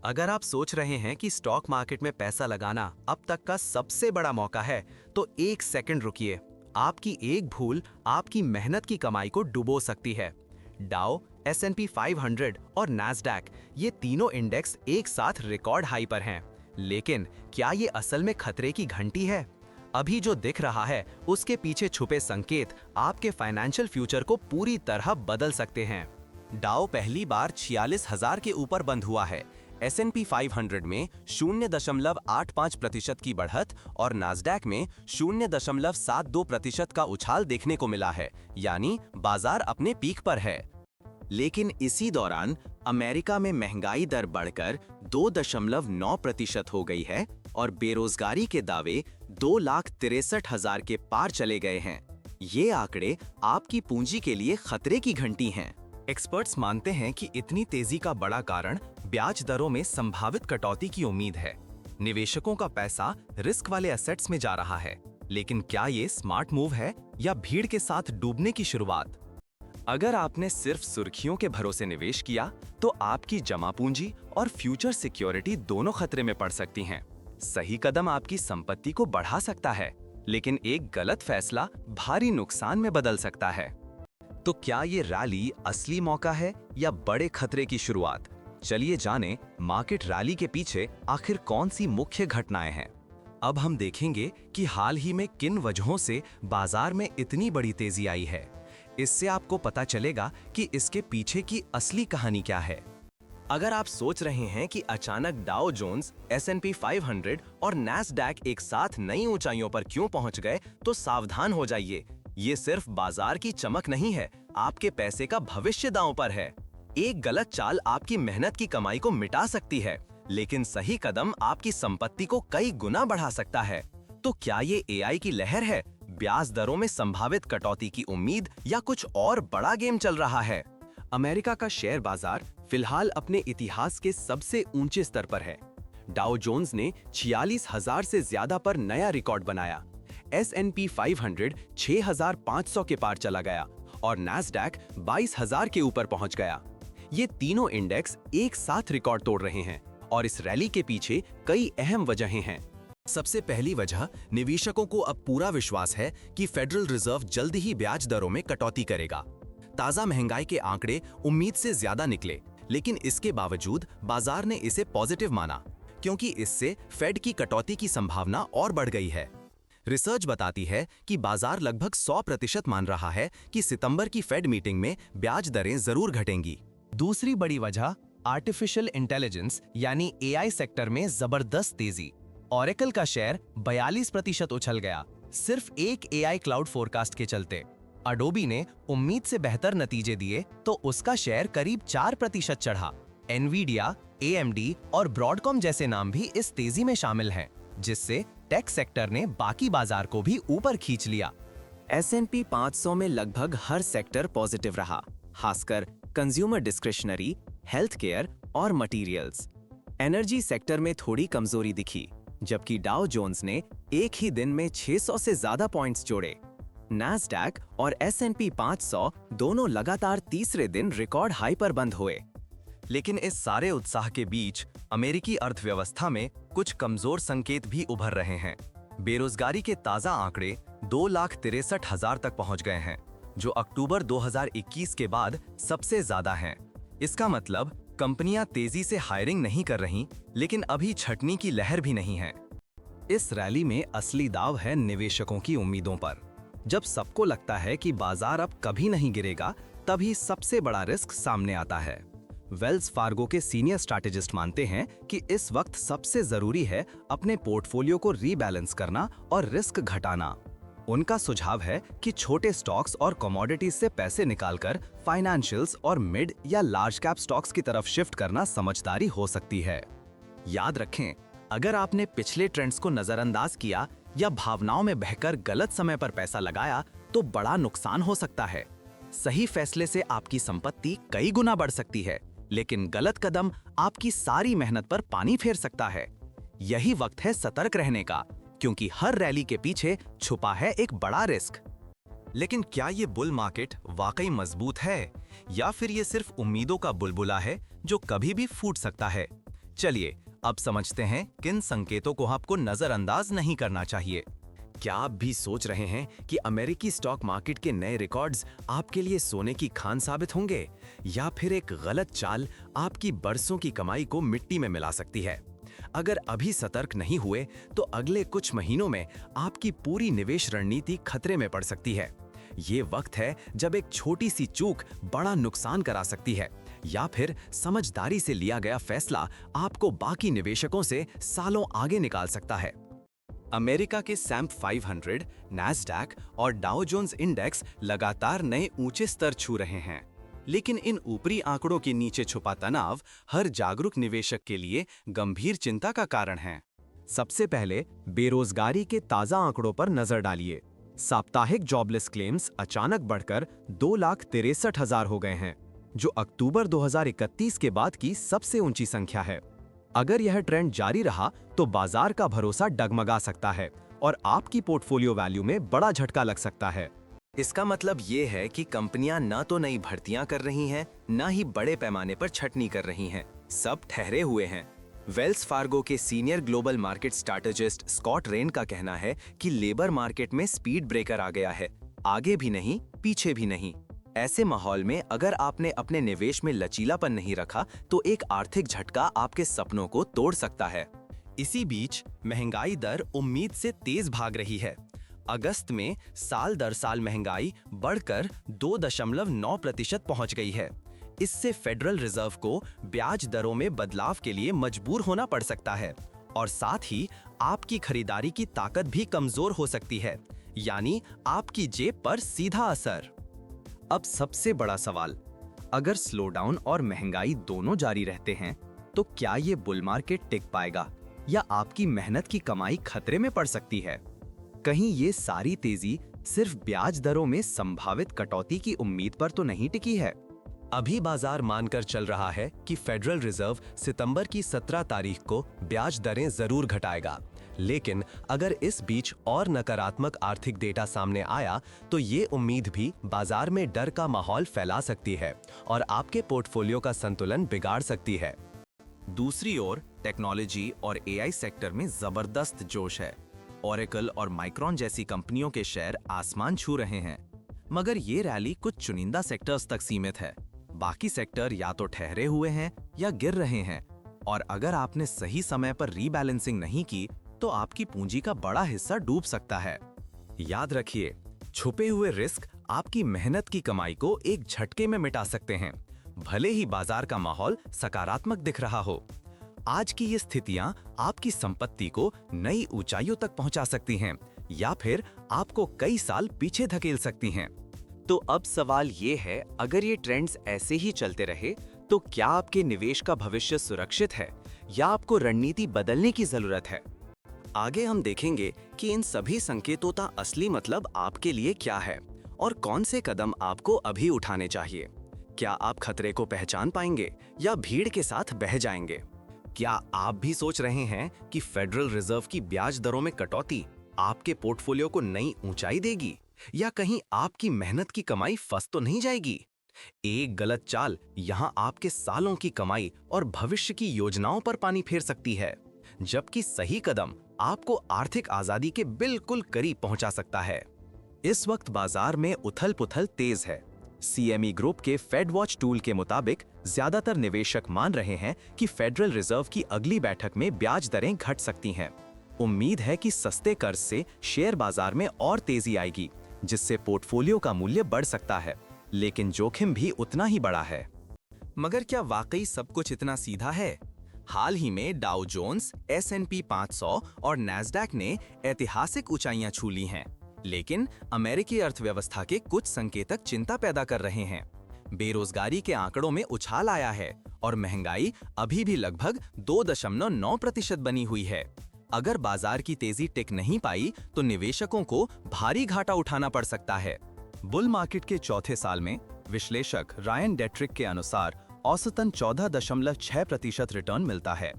अगर आप सोच रहे हैं कि स्टॉक मार्केट में पैसा लगाना अब तक का सबसे बड़ा मौका है, तो एक सेकंड रुकिए। आपकी एक भूल आपकी मेहनत की कमाई को डुबो सकती है। डाउ, S&P 500 और नैस्डैक, ये तीनों इंडेक्स एक साथ रिकॉर्ड हाई पर हैं। लेकिन क्या ये असल में खतरे की घंटी है? अभी जो दिख रहा है, उसके पीछे छुपे संकेत आपके फाइनेंशियल फ्यूचर को पूरी तरह बदल सकते हैं। डाउ पहली बार 46,000 के ऊपर बंद हुआ है। S&P 500 में 0.85% की बढ़त और नास्डैक में 0.72% का उछाल देखने को मिला है, यानी बाजार अपने पीक पर है। लेकिन इसी दौरान अमेरिका में महंगाई दर बढ़कर 2.9% हो गई है और बेरोजगारी के दावे 2,63,000 के पार चले गए हैं। ये आंकड़े आपकी पूंजी के लिए खतरे की घंटी हैं। एक्सपर्ट्स मानते हैं कि इतनी तेजी का बड़ा कारण ब्याज दरों में संभावित कटौती की उम्मीद है। निवेशकों का पैसा रिस्क वाले एसेट्स में जा रहा है, लेकिन क्या ये स्मार्ट मूव है या भीड़ के साथ डूबने की शुरुआत? अगर आपने सिर्फ सुर्खियों के भरोसे निवेश किया, तो आपकी जमा पूंजी और फ्यूचर सिक्योरिटी दोनों खतरे में पड़ सकती हैं। सही कदम आपकी संपत्ति को बढ़ा सकता है, लेकिन एक गलत फैसला भारी नुकसान में बदल सकता है। तो क्या ये रैली असली मौका है या बड़े खतरे की शुरुआत? चलिए जानें मार्केट रैली के पीछे आखिर कौन सी मुख्य घटनाएं हैं। अब हम देखेंगे कि हाल ही में किन वजहों से बाजार में इतनी बड़ी तेजी आई है। इससे आपको पता चलेगा कि इसके पीछे की असली कहानी क्या है। अगर आप सोच रहे हैं कि अचानक डाउ जोन्स, S&P 500 और नैस्डैक एक साथ नई ऊंचाइयों पर क्यों पहुंच गए, तो सावधान हो जाइए। ये सिर्फ बाजार की चमक नहीं है, आपके पैसे का भविष्य दांव पर है। एक गलत चाल आपकी मेहनत की कमाई को मिटा सकती है, लेकिन सही कदम आपकी संपत्ति को कई गुना बढ़ा सकता है। तो क्या ये AI की लहर है, ब्याज दरों में संभावित कटौती की उम्मीद, या कुछ और बड़ा गेम चल रहा है? अमेरिका का शेयर बाजार फिलहाल अपने इतिहास के सबसे ऊंचे स्तर पर है। डाउ जोन्स ने 46,000 से ज्यादा पर नया रिकॉर्ड बनाया। S&P 500 6,500 के पार चला गया और नैस्डैक 22,000 के ऊपर पहुंच गया। ये तीनों इंडेक्स एक साथ रिकॉर्ड तोड़ रहे हैं और इस रैली के पीछे कई अहम वजहें हैं। सबसे पहली वजह, निवेशकों को अब पूरा विश्वास है कि फेडरल रिजर्व जल्दी ही ब्याज दरों में कटौती करेगा। ताजा महंगाई के आंकड़े उम्मीद से ज्यादा निकले, लेकिन इसके बावजूद बाजार ने इसे पॉजिटिव माना, क्योंकि इससे फेड की कटौती की संभावना और बढ़ गई है। रिसर्च बताती है कि बाजार लगभग 100% मान रहा है कि सितंबर की फेड मीटिंग में ब्याज दरें जरूर घटेंगी। दूसरी बड़ी वजह, आर्टिफिशियल इंटेलिजेंस यानी AI सेक्टर में जबरदस्त तेजी। ऑरेकल का शेयर 42% उछल गया, सिर्फ एक AI क्लाउड फोरकास्ट के चलते। अडोबी ने उम्मीद से बेहतर नतीजे दिए तो उसका शेयर करीब 4% चढ़ा। एनवीडिया, AMD और ब्रॉडकॉम जैसे नाम भी इस तेजी में शामिल हैं, जिससे टेक सेक्टर ने बाकी बाजार को भी ऊपर खींच लिया। S&P 500 में लगभग हर सेक्टर पॉजिटिव रहा, खासकर कंज्यूमर डिस्क्रिशनरी, हेल्थ केयर और मटेरियल्स। एनर्जी सेक्टर में थोड़ी कमजोरी दिखी, जबकि डाउ जोन्स ने एक ही दिन में 600 से ज्यादा पॉइंट्स जोड़े। नैस्डैक और S&P 500 दोनों लगातार तीसरे दिन रिकॉर्ड हाई पर बंद हुए। लेकिन इस सारे उत्साह के बीच अमेरिकी अर्थव्यवस्था में कुछ कमजोर संकेत भी उभर रहे हैं। बेरोजगारी के ताजा आंकड़े 2,63,000 तक पहुंच गए हैं, जो अक्टूबर 2021 के बाद सबसे ज्यादा हैं। इसका मतलब कंपनियां तेजी से हायरिंग नहीं कर रहीं, लेकिन अभी छटनी की लहर भी नहीं है। इस रैली में असली दाव है निवेशकों की उम्मीदों पर। जब सबको लगता है कि बाजार अब कभी नहीं गिरेगा, तभी सबसे बड़ा रिस्क सामने आता है। वेल्स फार्गो के सीनियर स्ट्रैटेजिस्ट मानते हैं कि इस वक्त सबसे जरूरी है अपने पोर्टफोलियो को रीबैलेंस करना और रिस्क घटाना। उनका सुझाव है कि छोटे स्टॉक्स और कमोडिटीज से पैसे निकालकर फाइनेंशियल्स और मिड या लार्ज कैप स्टॉक्स की तरफ शिफ्ट करना समझदारी हो सकती है। याद रखें, अगर आपने पिछले ट्रेंड्स को नजरअंदाज किया या भावनाओं में बहकर गलत समय पर पैसा लगाया, तो बड़ा नुकसान हो सकता है। सही फैसले से आपकी संपत्ति कई गुना बढ़ सकती है, लेकिन गलत कदम आपकी सारी मेहनत पर पानी फेर सकता है। यही वक्त है सतर्क रहने का, क्योंकि हर रैली के पीछे छुपा है एक बड़ा रिस्क। लेकिन क्या ये बुल मार्केट वाकई मजबूत है, या फिर ये सिर्फ उम्मीदों का बुलबुला है जो कभी भी फूट सकता है? चलिए अब समझते हैं किन संकेतों को आपको नजरअंदाज नहीं करना चाहिए। क्या आप भी सोच रहे हैं कि अमेरिकी स्टॉक मार्केट के नए रिकॉर्ड्स आपके लिए सोने की खान साबित होंगे, या फिर एक गलत चाल आपकी बरसों की कमाई को मिट्टी में मिला सकती है? अगर अभी सतर्क नहीं हुए तो अगले कुछ महीनों में आपकी पूरी निवेश रणनीति खतरे में पड़ सकती है। ये वक्त है जब एक छोटी सी चूक बड़ा नुकसान करा सकती है, या फिर समझदारी से लिया गया फैसला आपको बाकी निवेशकों से सालों आगे निकाल सकता है। अमेरिका के सैम्प 500, नैस्डैक और डाउ जोन्स इंडेक्स लगातार नए ऊंचे स्तर छू रहे हैं, लेकिन इन ऊपरी आंकड़ों के नीचे छुपा तनाव हर जागरूक निवेशक के लिए गंभीर चिंता का कारण है। सबसे पहले बेरोजगारी के ताजा आंकड़ों पर नजर डालिए। साप्ताहिक जॉबलेस क्लेम्स अचानक बढ़कर 2,63,000 हो गए हैं, जो अक्टूबर 2031 के बाद की सबसे ऊंची संख्या है। अगर यह ट्रेंड जारी रहा तो बाजार का भरोसा डगमगा सकता है और आपकी पोर्टफोलियो वैल्यू में बड़ा झटका लग सकता है। इसका मतलब ये है कि कंपनियां न तो नई भर्तियां कर रही हैं, न ही बड़े पैमाने पर छटनी कर रही हैं। सब ठहरे हुए हैं। वेल्स फार्गो के senior global market strategist Scott Wren का कहना है कि लेबर मार्केट में स्पीड ब्रेकर आ गया है, आगे भी नहीं, पीछे भी नहीं। ऐसे माहौल में अगर आपने अपने निवेश में लचीलापन नहीं रखा तो एक आर्थिक झटका आपके सपनों को तोड़ सकता है। इसी बीच महंगाई दर उम्मीद से तेज भाग रही है। अगस्त में साल दर साल महंगाई बढ़कर 2.9% पहुंच गई है। इससे फेडरल रिजर्व को ब्याज दरों में बदलाव के लिए मजबूर होना पड़ सकता है और साथ ही आपकी खरीदारी की ताकत भी कमजोर हो सकती है, यानी आपकी जेब पर सीधा असर। अब सबसे बड़ा सवाल, अगर स्लोडाउन और महंगाई दोनों जारी रहते हैं तो क्या ये बुल मार्केट टिक पाएगा या आपकी मेहनत की कमाई खतरे में पड़ सकती है? कहीं ये सारी तेजी सिर्फ ब्याज दरों में संभावित कटौती की उम्मीद पर तो नहीं टिकी है? अभी बाजार मानकर चल रहा है कि फेडरल रिजर्व सितंबर की 17 तारीख को ब्याज दरें जरूर घटाएगा, लेकिन अगर इस बीच और नकारात्मक आर्थिक डेटा सामने आया तो ये उम्मीद भी बाजार में डर का माहौल फैला सकती है और आपके पोर्टफोलियो का संतुलन बिगाड़ सकती है। दूसरी ओर टेक्नोलॉजी और एआई सेक्टर में जबरदस्त जोश है। ओरेकल और माइक्रॉन जैसी कंपनियों के शेयर आसमान छू रहे हैं, मगर ये रैली कुछ चुनिंदा सेक्टर्स तक सीमित है। बाकी सेक्टर या तो ठहरे हुए हैं या गिर रहे हैं, और अगर आपने सही समय पर रीबैलेंसिंग नहीं की तो आपकी पूंजी का बड़ा हिस्सा डूब सकता है। याद रखिए, छुपे हुए रिस्क आपकी मेहनत की कमाई को एक झटके में मिटा सकते हैं, भले ही बाजार का माहौल सकारात्मक दिख रहा हो। आज की ये स्थितियां आपकी संपत्ति को नई ऊंचाइयों तक पहुंचा सकती हैं या फिर आपको कई साल पीछे धकेल सकती हैं। तो अब सवाल ये है, अगर ये ट्रेंड्स ऐसे ही चलते रहे तो क्या आपके निवेश का भविष्य सुरक्षित है या आपको रणनीति बदलने की जरूरत है? आगे हम देखेंगे कि इन सभी संकेतों का असली मतलब आपके लिए क्या है और कौन से कदम आपको अभी उठाने चाहिए। क्या आप खतरे को पहचान पाएंगे या भीड़ के साथ बह जाएंगे? क्या आप भी सोच रहे हैं कि फेडरल रिजर्व की ब्याज दरों में कटौती आपके पोर्टफोलियो को नई ऊंचाई देगी या कहीं आपकी मेहनत की कमाई फंस तो नहीं जाएगी? एक गलत चाल यहां आपके सालों की कमाई और भविष्य की योजनाओं पर पानी फेर सकती है, जबकि सही कदम आपको आर्थिक आजादी के बिल्कुल करीब पहुंचा सकता है। इस वक्त बाजार में उथल-पुथल तेज है। सीएमई ग्रुप के फेड वॉच टूल के मुताबिक ज्यादातर निवेशक मान रहे हैं कि फेडरल रिजर्व की अगली बैठक में ब्याज दरें घट सकती हैं। उम्मीद है कि सस्ते कर्ज से शेयर बाजार में और तेजी आएगी, जिससे पोर्टफोलियो का मूल्य बढ़ सकता है, लेकिन जोखिम भी उतना ही बड़ा है। मगर क्या वाकई सब कुछ इतना सीधा है? हाल ही में डाउ जोन्स, S&P 500 और नैस्डैक ने ऐतिहासिक ऊंचाइयां छू ली हैं, लेकिन अमेरिकी अर्थव्यवस्था के कुछ संकेतक चिंता पैदा कर रहे हैं। बेरोजगारी के आंकड़ों में उछाल आया है और महंगाई अभी भी लगभग 2.9% बनी हुई है। अगर बाजार की तेजी टिक नहीं पाई तो निवेशकों को भारी घाटा उठाना पड़ सकता है। बुल मार्केट के चौथे साल में विश्लेषक रायन डेट्रिक के अनुसार औसतन 14.6% रिटर्न मिलता है।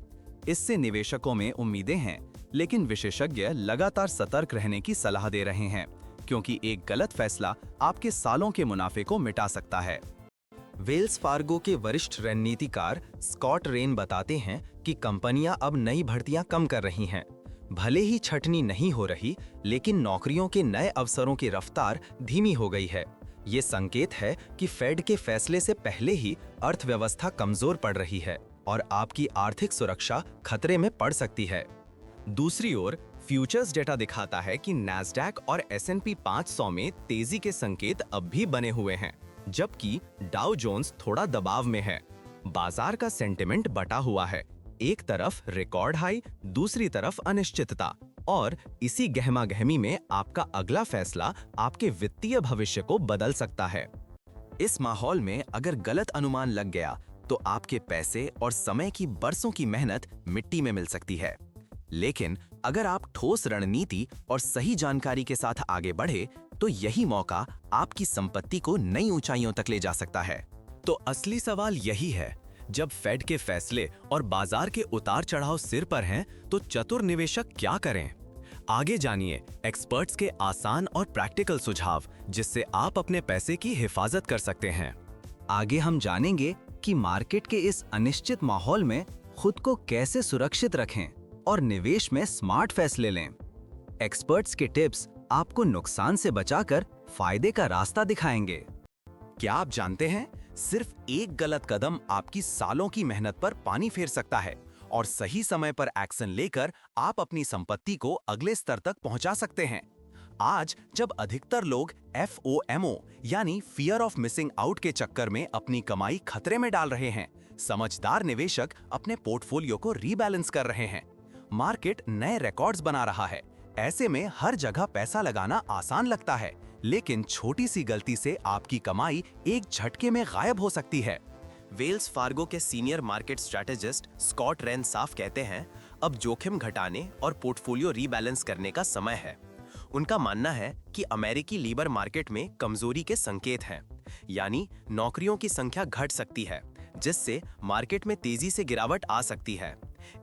इससे निवेशकों में उम्मीदें हैं, लेकिन विशेषज्ञ लगातार सतर्क रहने की सलाह दे रहे हैं, क्योंकि एक गलत फैसला आपके सालों के मुनाफे को मिटा सकता है। वेल्स फार्गो के वरिष्ठ रणनीतिकार स्कॉट रेन बताते हैं कि कंपनियां अब नई भर्तियां कम कर रही हैं। भले ही छटनी नहीं हो रही, लेकिन नौकरियों के नए अवसरों की रफ्तार धीमी हो गई है। ये संकेत है कि फेड के फैसले से पहले ही अर्थव्यवस्था कमजोर पड़ रही है और आपकी आर्थिक सुरक्षा खतरे में पड़ सकती है। दूसरी ओर फ्यूचर्स डेटा दिखाता है कि नैस्डैक और S&P 500 में तेजी के संकेत अब भी बने हुए हैं, जबकि डाउ जोन्स थोड़ा दबाव में है। बाजार का सेंटिमेंट बटा हुआ है, एक तरफ रिकॉर्ड हाई, दूसरी तरफ अनिश्चितता, और इसी गहमा-गहमी में आपका अगला फैसला आपके वित्तीय भविष्य को बदल सकता है। इस माहौल में अगर गलत अनुमान लग गया तो आपके पैसे और समय की बरसों की मेहनत मिट्टी में मिल सकती है। लेकिन अगर आप ठोस रणनीति और सही जानकारी के साथ आगे बढ़े तो यही मौका आपकी संपत्ति को नई ऊंचाइयों तक ले जा सकता है। तो असली सवाल यही है, जब फेड के फैसले और बाजार के उतार चढ़ाव सिर पर हैं, तो चतुर निवेशक क्या करें? आगे जानिए एक्सपर्ट्स के आसान और प्रैक्टिकल सुझाव, जिससे आप अपने पैसे की हिफाजत कर सकते हैं। आगे हम जानेंगे कि मार्केट के इस अनिश्चित माहौल में खुद को कैसे सुरक्षित रखें और निवेश में स्मार्ट फैसले लें। एक्सपर्ट्स के टिप्स आपको नुकसान से बचाकर फायदे का रास्ता दिखाएंगे। क्या आप जानते हैं, सिर्फ एक गलत कदम आपकी सालों की मेहनत पर पानी फेर सकता है और सही समय पर एक्शन लेकर आप अपनी संपत्ति को अगले स्तर तक पहुंचा सकते हैं। आज जब अधिकतर लोग FOMO यानी फियर ऑफ मिसिंग आउट के चक्कर में अपनी कमाई खतरे में डाल रहे हैं, समझदार निवेशक अपने पोर्टफोलियो को रीबैलेंस कर रहे हैं। मार्केट नए रिकॉर्ड्स बना रहा है। ऐसे में हर जगह पैसा लगाना आसान लगता है, लेकिन छोटी सी गलती से आपकी कमाई एक झटके में गायब हो सकती है। वेल्स फार्गो के senior market strategist Scott Wren साफ कहते हैं, अब जोखिम घटाने और पोर्टफोलियो रीबैलेंस करने का समय है। उनका मानना है कि अमेरिकी लेबर मार्केट में कमजोरी के संकेत हैं, यानी नौकरियों की संख्या घट सकती है, जिससे मार्केट में तेजी से गिरावट आ सकती है।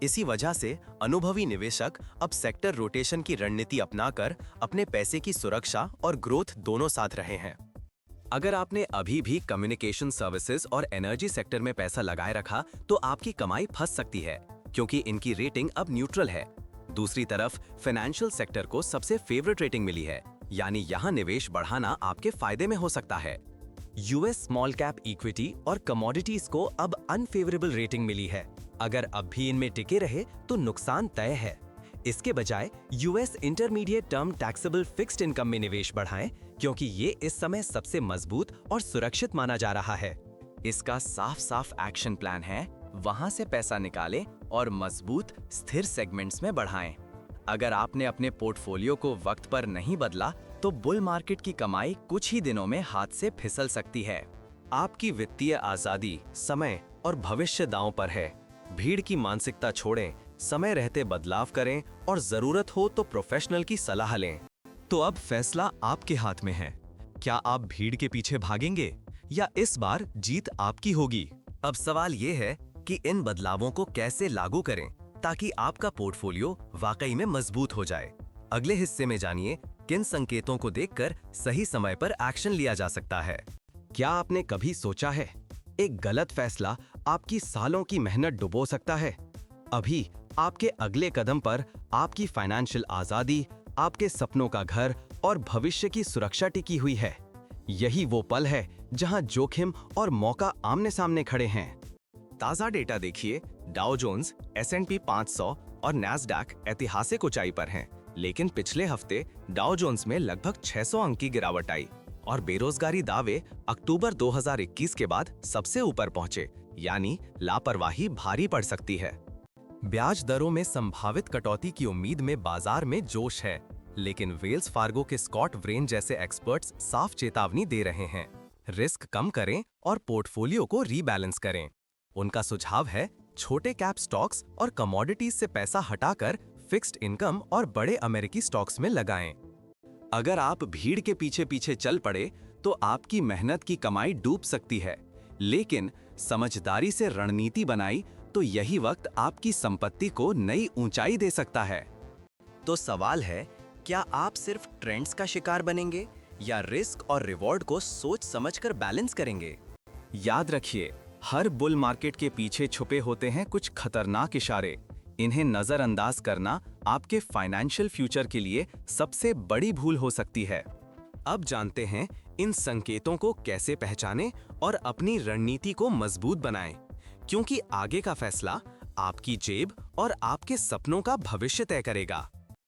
इसी वजह से अनुभवी निवेशक अब सेक्टर रोटेशन की रणनीति अपनाकर अपने पैसे की सुरक्षा और ग्रोथ दोनों साथ रहे हैं। अगर आपने अभी भी कम्युनिकेशन सर्विसेज और एनर्जी सेक्टर में पैसा लगाए रखा तो आपकी कमाई फंस सकती है, क्योंकि इनकी रेटिंग अब न्यूट्रल है। दूसरी तरफ फाइनेंशियल सेक्टर को सबसे फेवरेट रेटिंग मिली है, यानी यहाँ निवेश बढ़ाना आपके फायदे में हो सकता है। यूएस स्मॉल कैप इक्विटी और कमोडिटीज को अब अनफेवरेबल रेटिंग मिली है। अगर अब भी इनमें टिके रहे तो नुकसान तय है। इसके बजाय US intermediate term taxable fixed income में निवेश बढ़ाएं, क्योंकि ये इस समय सबसे मजबूत और सुरक्षित माना जा रहा है। इसका साफ साफ एक्शन प्लान है, वहां से पैसा निकालें और मजबूत स्थिर सेगमेंट्स में बढ़ाएं। अगर आपने अपने पोर्टफोलियो को वक्त पर नहीं बदला तो बुल मार्केट की कमाई कुछ ही दिनों में हाथ से फिसल सकती है। आपकी वित्तीय आजादी समय और भविष्य दांव पर है। भीड़ की मानसिकता छोड़ें, समय रहते बदलाव करें और जरूरत हो तो प्रोफेशनल की सलाह लें। तो अब फैसला आपके हाथ में है। क्या आप भीड़ के पीछे भागेंगे या इस बार जीत आपकी होगी? अब सवाल ये है कि इन बदलावों को कैसे लागू करें ताकि आपका पोर्टफोलियो वाकई में मजबूत हो जाए। अगले हिस्से में जानिए किन संकेतों को देखकर सही समय पर एक्शन लिया जा सकता है। क्या आपने कभी सोचा है, एक गलत फैसला आपकी सालों की मेहनत डुबो सकता है? अभी आपके अगले कदम पर आपकी फाइनेंशियल आजादी, आपके सपनों का घर और भविष्य की सुरक्षा टिकी हुई है। यही वो पल है जहां जोखिम और मौका आमने सामने खड़े हैं। ताजा डेटा देखिए, डाउ जोन्स, S&P 500 और नैस्डैक ऐतिहासिक ऊंचाई पर हैं, लेकिन पिछले हफ्ते डाउ जोन्स में लगभग 600 अंक की गिरावट आई और बेरोजगारी दावे अक्टूबर 2021 के बाद सबसे ऊपर पहुंचे, यानी लापरवाही भारी पड़ सकती है। ब्याज दरों में संभावित कटौती की उम्मीद में बाजार में जोश है, लेकिन वेल्स फार्गो के स्कॉट व्रेन जैसे एक्सपर्ट्स साफ चेतावनी दे रहे हैं, रिस्क कम करें और पोर्टफोलियो को रीबैलेंस करें। उनका सुझाव है, छोटे कैप स्टॉक्स और कमोडिटीज से पैसा हटाकर फिक्स्ड इनकम और बड़े अमेरिकी स्टॉक्स में लगाएं। अगर आप भीड़ के पीछे पीछे चल पड़े तो आपकी मेहनत की कमाई डूब सकती है, लेकिन समझदारी से रणनीति बनाई तो यही वक्त आपकी संपत्ति को नई ऊंचाई दे सकता है। तो सवाल है, क्या आप सिर्फ ट्रेंड्स का शिकार बनेंगे या रिस्क और रिवॉर्ड को सोच समझकर बैलेंस करेंगे? याद रखिए, हर बुल मार्केट के पीछे छुपे होते हैं कुछ खतरनाक इशारे। इन्हें नजरअंदाज करना आपके फाइनेंशियल फ्यूचर के लिए सबसे बड़ी भूल हो सकती है। अब जानते हैं इन संकेतों को कैसे पहचानें और अपनी रणनीति को मजबूत बनाएं, क्योंकि आगे का फैसला आपकी जेब और आपके सपनों का भविष्य तय करेगा।